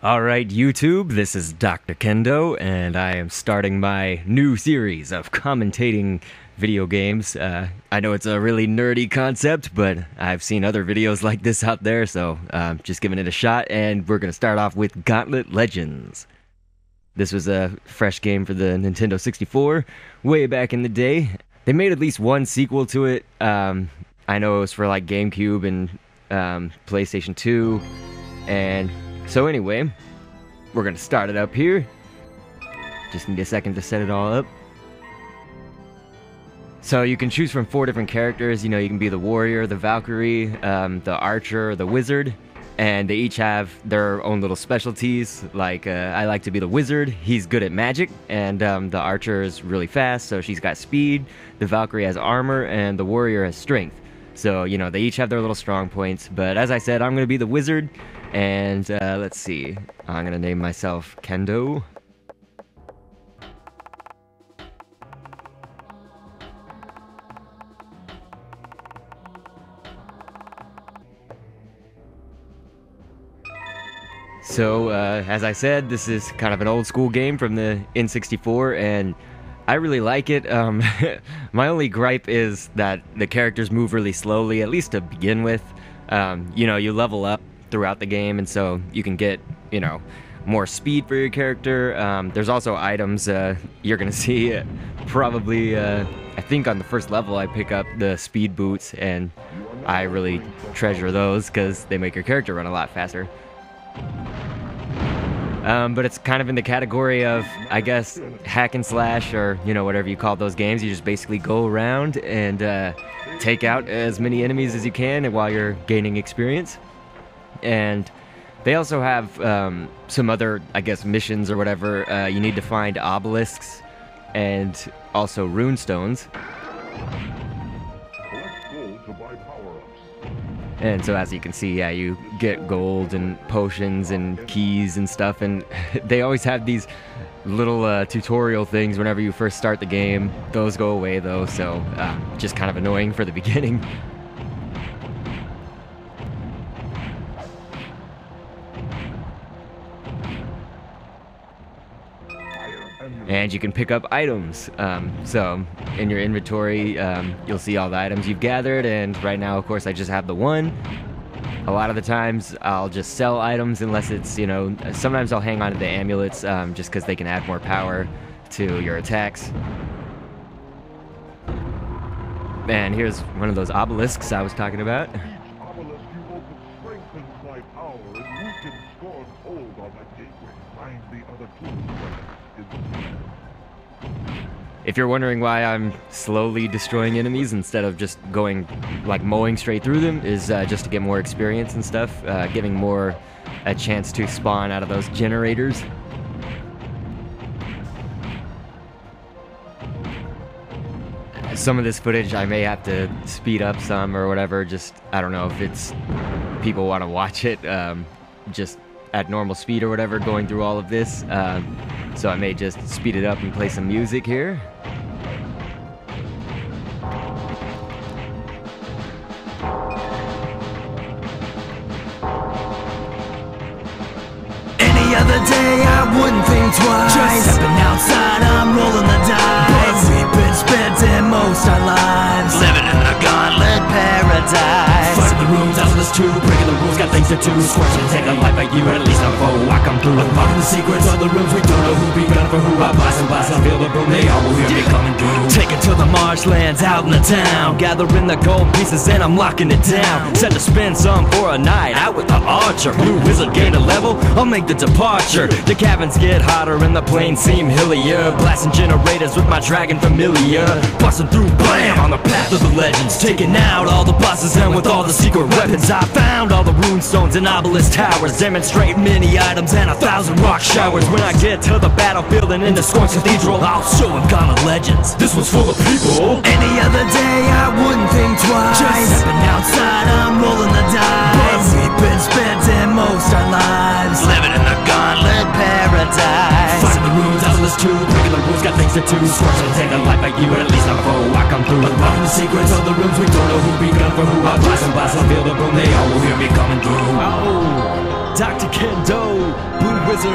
Alright, YouTube, this is Dr. Kendo, and I am starting my new series of commentating video games. I know it's a really nerdy concept, but I've seen other videos like this out there, so just giving it a shot, and we're going to start off with Gauntlet Legends. This was a fresh game for the Nintendo 64, way back in the day. They made at least one sequel to it. I know it was for like GameCube and PlayStation 2, and so anyway, we're gonna start it up here. Just need a second to set it all up. So you can choose from 4 different characters. You know, you can be the warrior, the Valkyrie, the archer, the wizard, and they each have their own little specialties. Like, I like to be the wizard. He's good at magic, and the archer is really fast, so she's got speed. The Valkyrie has armor, and the warrior has strength. So, you know, they each have their little strong points. But as I said, I'm gonna be the wizard. And let's see, I'm gonna name myself Kendo. So, as I said, this is kind of an old school game from the N64, and I really like it. My only gripe is that the characters move really slowly, at least to begin with. You know, you level up throughout the game, and so you can get, you know, more speed for your character. There's also items you're gonna see probably, I think on the first level I pick up the speed boots, and I really treasure those because they make your character run a lot faster. But it's kind of in the category of, I guess, hack and slash, or, you know, whatever you call those games. You just basically go around and take out as many enemies as you can while you're gaining experience. And they also have some other, I guess, missions or whatever. You need to find obelisks and also rune stones. And so as you can see, yeah, you get gold and potions and keys and stuff, and they always have these little tutorial things whenever you first start the game. Those go away though, so just kind of annoying for the beginning. And you can pick up items. So in your inventory, you'll see all the items you've gathered, and right now, of course, I just have the one. A lot of the times, I'll just sell items unless it's, you know, sometimes I'll hang on to the amulets just because they can add more power to your attacks. And here's one of those obelisks I was talking about. If you're wondering why I'm slowly destroying enemies instead of just going, like, mowing straight through them, is just to get more experience and stuff, giving more a chance to spawn out of those generators. Some of this footage I may have to speed up some or whatever, just, I don't know if it's people want to watch it just at normal speed or whatever, going through all of this. So I may just speed it up and play some music here. Any other day I wouldn't think twice. Just stepping outside, I'm rolling the dice. But we've been spending most our lives living in a gauntlet paradise. Fighting the rooms, outlaws too, breaking the rules, got things to do. Scorching to take a life like you, at least I'm foe. I come through, unlocking the secrets of the rooms. We don't know who be gunning for who. I blast and blast, I feel the boom. They all will hear me coming through. Taking to the marshlands out in the town, gathering the gold pieces and I'm locking it down. Set to spend some for a night out with the archer. New wizard gain a level, I'll make the departure. The cabins get hotter and the plains seem hillier. Blasting generators with my dragon familiar. Busting through, blam, on the path of the legends. Taking out all the bosses and with all the secret weapons I found. All the rune stones and obelisk towers, demonstrate many items and 1,000 rock showers. When I get to the battlefield and in the Scorch Cathedral, I'll show them Gauntlet Legends. This one's full of people. Any other day I wouldn't think twice. Just stepping outside, I'm rolling the dice. But we've been spending most our lives living in the gauntlet paradise. Fighting the runes, outlaws too, breaking the rules, got things to do. Scorching to take a life like you, at least I'm foe. I come through, unlocking the secrets of the rooms. We don't know who be gun for who. I blast and blast, I feel the boom. They all will hear me coming through. Oh, Dr. Kendo, boom. Wizard!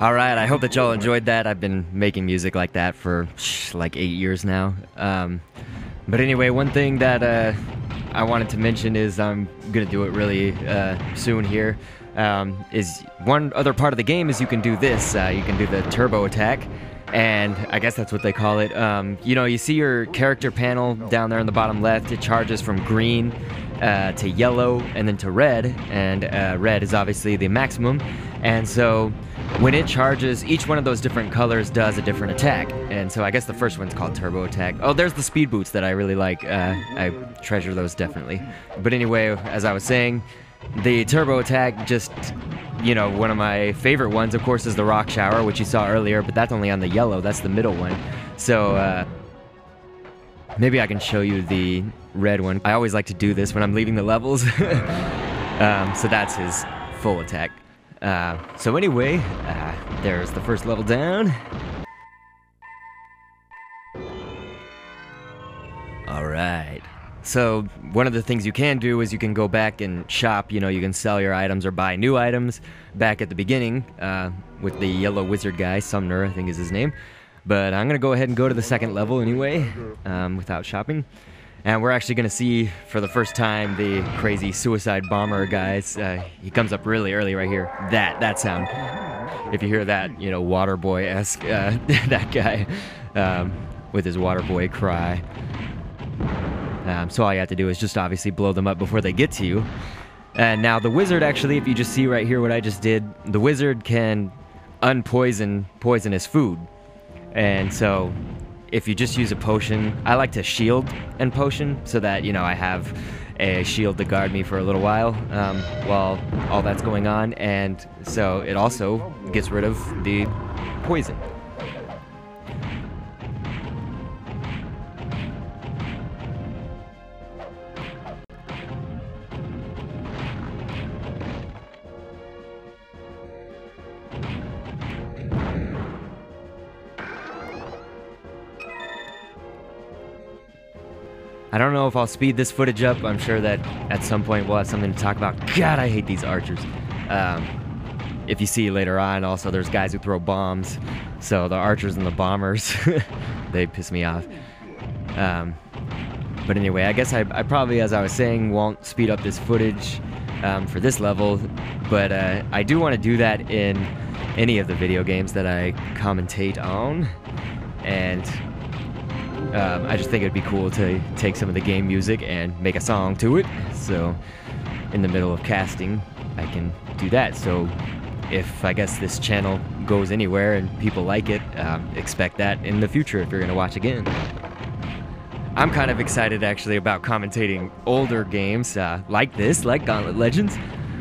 Alright, I hope that y'all enjoyed that. I've been making music like that for like 8 years now. But anyway, one thing that I wanted to mention is I'm gonna do it really soon here. Is one other part of the game is you can do this. You can do the turbo attack, and I guess that's what they call it. You know, you see your character panel down there in the bottom left. It charges from green to yellow and then to red, and red is obviously the maximum. And so when it charges, each one of those different colors does a different attack. And so I guess the first one's called turbo attack. Oh, there's the speed boots that I really like. I treasure those definitely. But anyway, as I was saying, the turbo attack, just, you know, one of my favorite ones, of course, is the rock shower, which you saw earlier, but that's only on the yellow. That's the middle one. So maybe I can show you the red one. I always like to do this when I'm leaving the levels. So that's his full attack. So anyway, there's the first level down. Alright. So one of the things you can do is you can go back and shop. You know, you can sell your items or buy new items back at the beginning with the yellow wizard guy, Sumner, I think is his name. But I'm going to go ahead and go to the second level anyway, without shopping. And we're actually going to see for the first time the crazy suicide bomber guys. He comes up really early right here. That sound. If you hear that, you know, Water Boy-esque, that guy with his Water Boy cry. So all you have to do is just obviously blow them up before they get to you. And now the wizard, actually, if you just see right here what I just did, the wizard can unpoison poisonous food. And so if you just use a potion, I like to shield and potion so that, you know, I have a shield to guard me for a little while all that's going on. And so it also gets rid of the poison. I don't know if I'll speed this footage up. I'm sure that at some point we'll have something to talk about. God, I hate these archers. If you see later on, also there's guys who throw bombs. So the archers and the bombers, they piss me off. But anyway, I guess I probably, as I was saying, won't speed up this footage for this level. But I do want to do that in any of the video games that I commentate on. And I just think it'd be cool to take some of the game music and make a song to it. So in the middle of casting, I can do that. So if, I guess, this channel goes anywhere and people like it, expect that in the future if you're going to watch again. I'm kind of excited, actually, about commentating older games like this, like Gauntlet Legends.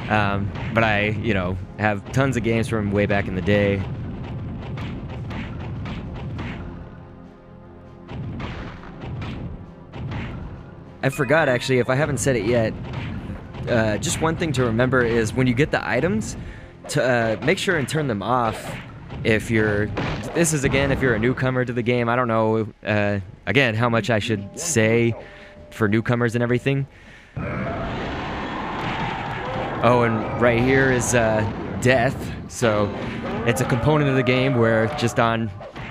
But I, you know, have tons of games from way back in the day. I forgot, actually, if I haven't said it yet, just one thing to remember is when you get the items, to make sure and turn them off if you're... This is, again, if you're a newcomer to the game. I don't know, again, how much I should say for newcomers and everything. Oh, and right here is death. So it's a component of the game where just on...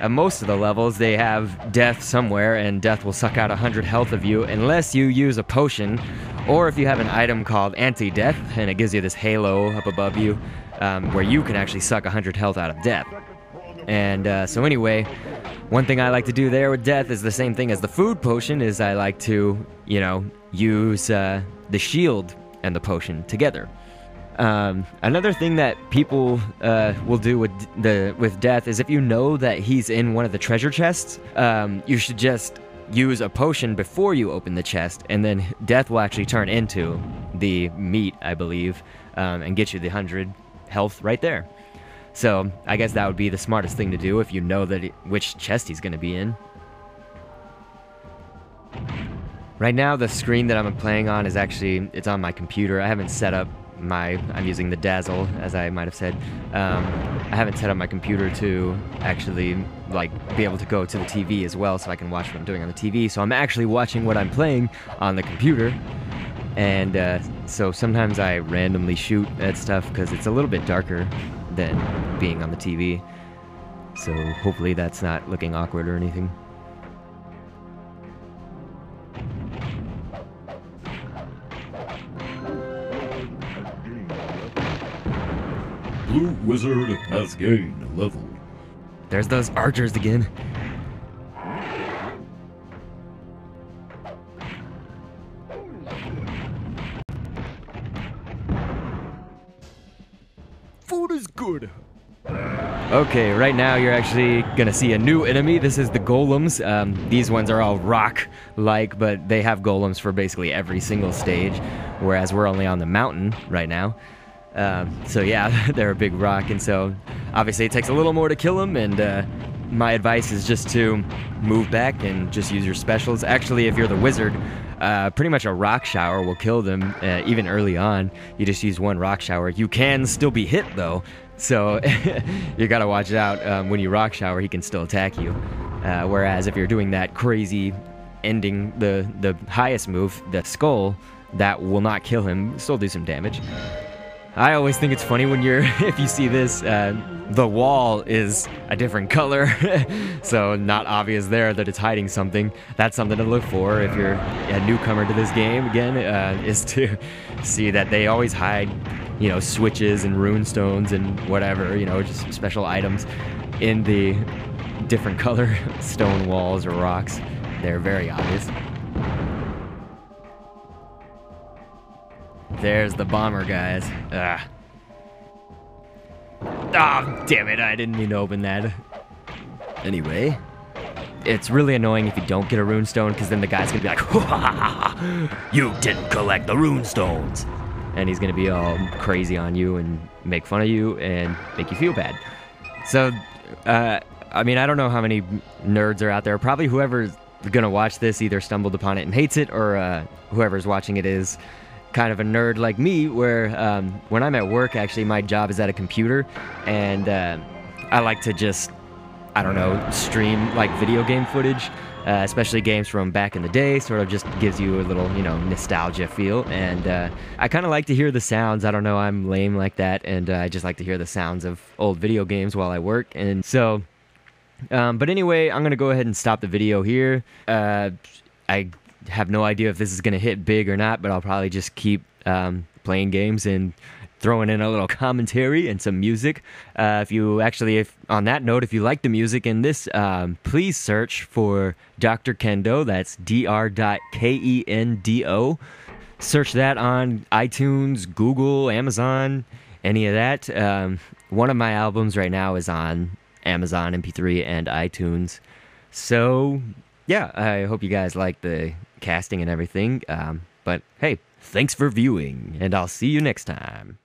most of the levels, they have death somewhere, and death will suck out 100 health of you unless you use a potion, or if you have an item called anti-death, and it gives you this halo up above you, where you can actually suck 100 health out of death. And so anyway, one thing I like to do there with death is the same thing as the food potion, is I like to, you know, use the shield and the potion together. Another thing that people will do with death is if you know that he's in one of the treasure chests, you should just use a potion before you open the chest, and then death will actually turn into the meat, I believe, and get you the 100 health right there. So I guess that would be the smartest thing to do if you know that which chest he's going to be in. Right now, the screen that I'm playing on is actually, it's on my computer. I haven't set up I'm using the Dazzle, as I might have said. I haven't set up my computer to actually, like, be able to go to the TV as well, so I can watch what I'm doing on the TV. So I'm actually watching what I'm playing on the computer. And so sometimes I randomly shoot at stuff because it's a little bit darker than being on the TV. So hopefully that's not looking awkward or anything. Blue Wizard has gained a level. There's those archers again. Food is good. Okay, right now you're actually gonna see a new enemy. This is the golems. These ones are all rock-like, but they have golems for basically every single stage, whereas we're only on the mountain right now. So yeah, they're a big rock, and so obviously it takes a little more to kill them, and my advice is just to move back and just use your specials. Actually, if you're the wizard, pretty much a rock shower will kill them, even early on. You just use one rock shower. You can still be hit, though, so you gotta watch out. When you rock shower, he can still attack you. Whereas if you're doing that crazy ending, the highest move, the skull, that will not kill him, still do some damage. I always think it's funny when if you see this, the wall is a different color, so not obvious there that it's hiding something. That's something to look for if you're a newcomer to this game, again, is to see that they always hide, you know, switches and rune stones and whatever, you know, just special items in the different color stone walls or rocks. They're very obvious. There's the bomber, guys. Ah, damn it, I didn't mean to open that. Anyway, it's really annoying if you don't get a rune stone, because then the guy's gonna be like, you didn't collect the rune stones. And he's gonna be all crazy on you and make fun of you and make you feel bad. So, I mean, I don't know how many nerds are out there. Probably whoever's gonna watch this either stumbled upon it and hates it, or whoever's watching it is kind of a nerd like me, where when I'm at work, actually my job is at a computer, and I like to just, I don't know, stream like video game footage, especially games from back in the day. Sort of just gives you a little, you know, nostalgia feel, and I kind of like to hear the sounds. I don't know, I'm lame like that, and I just like to hear the sounds of old video games while I work. And so but anyway, I'm gonna go ahead and stop the video here. I have no idea if this is gonna hit big or not, but I'll probably just keep playing games and throwing in a little commentary and some music. If on that note, if you like the music in this, please search for Dr. Kendo. That's Dr.Kendo. Search that on iTunes, Google, Amazon, any of that. One of my albums right now is on Amazon MP3 and iTunes. So yeah, I hope you guys like the casting and everything. But hey, thanks for viewing, and I'll see you next time.